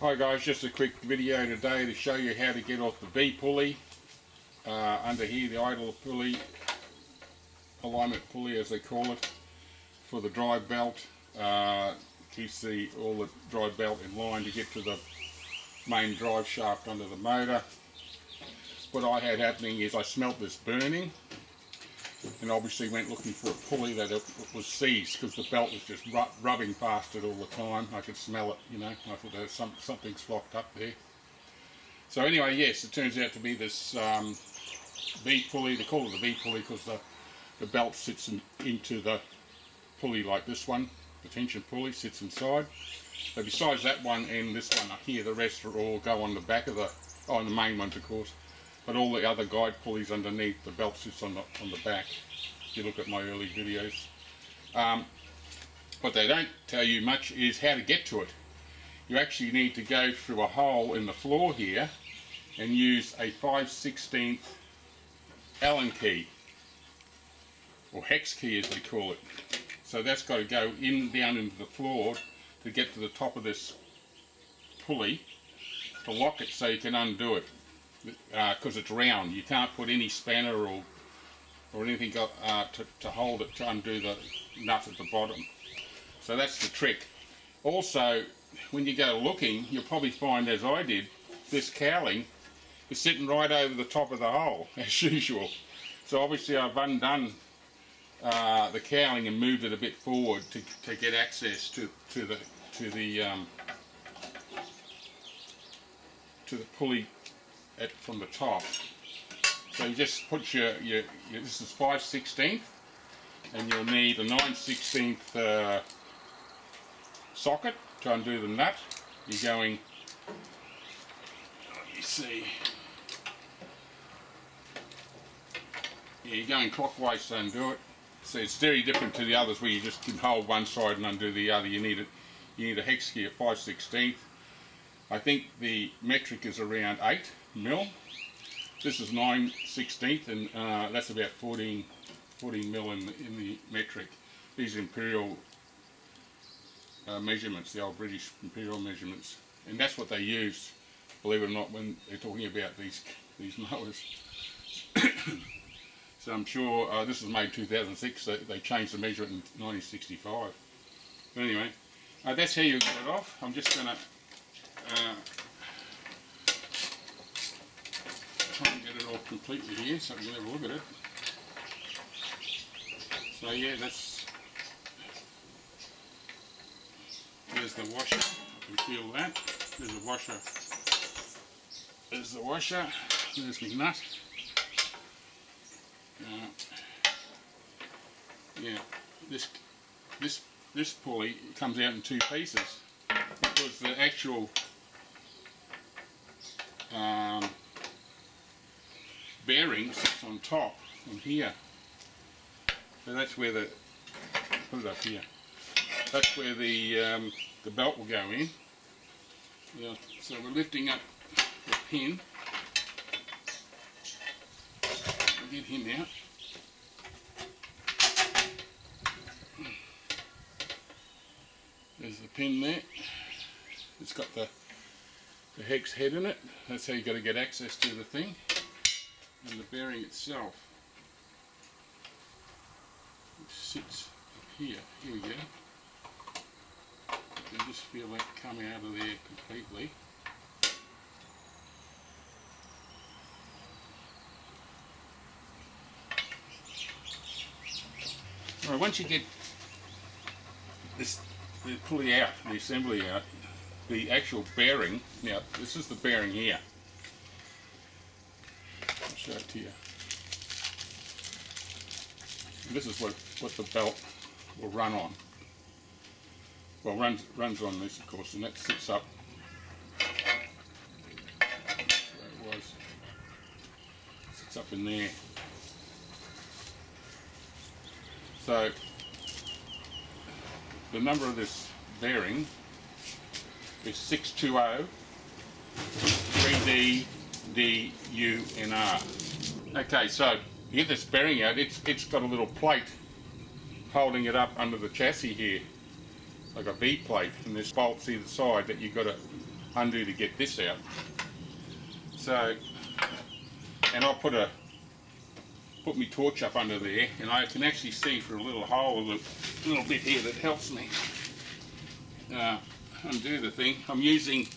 Hi guys, just a quick video today to show you how to get off the V pulley under here, the idle pulley, alignment pulley as they call it, for the drive belt. Keeps all the drive belt in line to get to the main drive shaft under the motor. What I had happening is I smelt this burning and obviously went looking for a pulley that it was seized, because the belt was just rubbing past it all the time. I could smell it, you know. I thought there was something's locked up there. So anyway, yes, it turns out to be this V pulley. They call it the V pulley because the belt sits into the pulley like this one. The tension pulley sits inside. So besides that one and this one here, the rest are all go on the back of the the main ones, of course. But all the other guide pulleys underneath, the belt sits on the back. If you look at my early videos. What they don't tell you much is how to get to it. You actually need to go through a hole in the floor here and use a 5/16 Allen key, or hex key as they call it. So that's got to go down into the floor to get to the top of this pulley to lock it so you can undo it. Because it's round, you can't put any spanner or anything to hold it, to undo the nut at the bottom. So that's the trick. Also, when you go looking, you'll probably find, as I did, this cowling is sitting right over the top of the hole, as usual. So obviously I've undone the cowling and moved it a bit forward to get access to the pulley from the top. So you just put your this is 5/16, and you'll need a 9/16 socket to undo the nut. You're going, let me see, yeah, you're going clockwise to undo it. So it's very different to the others where you just can hold one side and undo the other. You need a hex key at 5/16. I think the metric is around 8 mil. This is 9/16, and that's about 14 mil in the metric. These are imperial measurements, the old British imperial measurements, and that's what they use, believe it or not, when they're talking about these mowers. So I'm sure this was made 2006. They changed the measure in 1965. But anyway, that's how you get it off. I'm just going to try and get it off completely here so we can have a look at it. So yeah, there's the washer. I can feel that. There's the washer. There's the washer. There's my nut. Yeah, this pulley comes out in two pieces because the actual bearing sits on top, on here. So that's where put it up here. That's where the belt will go in. Yeah. So we're lifting up the pin. We'll get him out. There's the pin there. It's got the hex head in it. That's how you've got to get access to the thing. And the bearing itself, which sits up here. Here we go. You can just feel that come out of there completely. Alright, once you get the pulley out, the assembly out, the actual bearing, now this is the bearing here. I'll show it to you. And this is what the belt will run on. Well, runs on this, of course, and that sits up. Where it was. Sits up in there. So the number of this bearing is 620 3D D U N R. Okay, so you get this bearing out. It's got a little plate holding it up under the chassis here, like a V plate, and there's bolts either side that you've got to undo to get this out. So, and I'll put my torch up under there, and I can actually see through a little hole, a little bit here that helps me undo the thing. I'm using,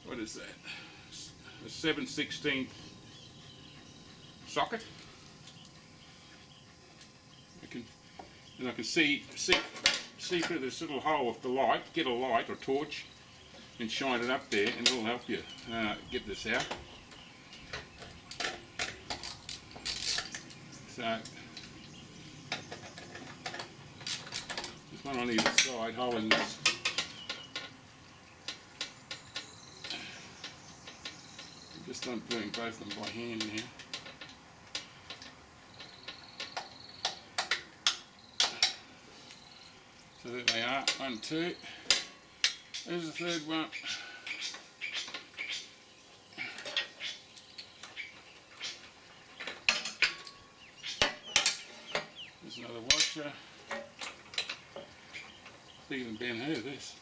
what is that, a 7/16 socket. I can see through this little hole with the light, get a light or torch and shine it up there, and it'll help you get this out. So, there's one on either side holding this. I'm just undoing both of them by hand now. So there they are, 1, 2. There's the third one. There's another washer. Bigger than Ben Hur, this.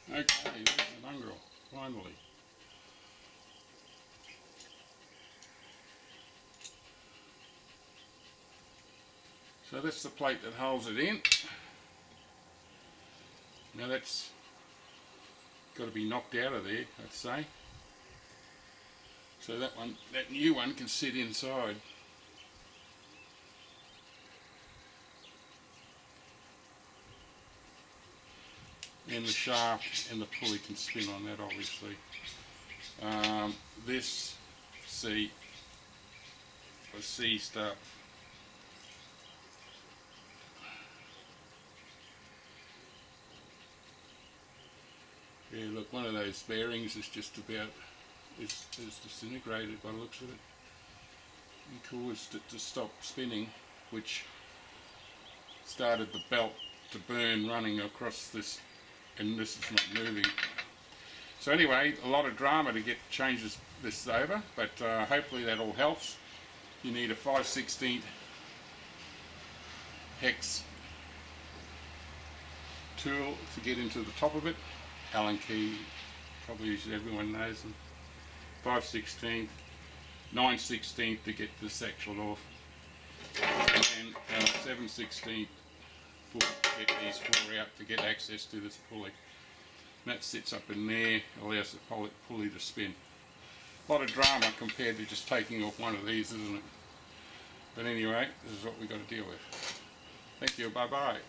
Okay, there's the mongrel, finally. So that's the plate that holds it in. Now that's got to be knocked out of there, I'd say. So that new one can sit inside. And the shaft and the pulley can spin on that, obviously. This seat was seized up. Yeah, look, one of those bearings is just about is disintegrated by the looks of it, and caused it to stop spinning, which started the belt to burn running across this, and this is not moving. So anyway, a lot of drama to get changes this over, but hopefully that all helps. You need a 5/16 hex tool to get into the top of it. Allen key, probably everyone knows them. 5/16, 9/16 to get the sectional off, and 7/16 to get these 4 out to get access to this pulley. And that sits up in there, allows the pulley to spin. A lot of drama compared to just taking off one of these, isn't it? But anyway, this is what we've got to deal with. Thank you, bye bye.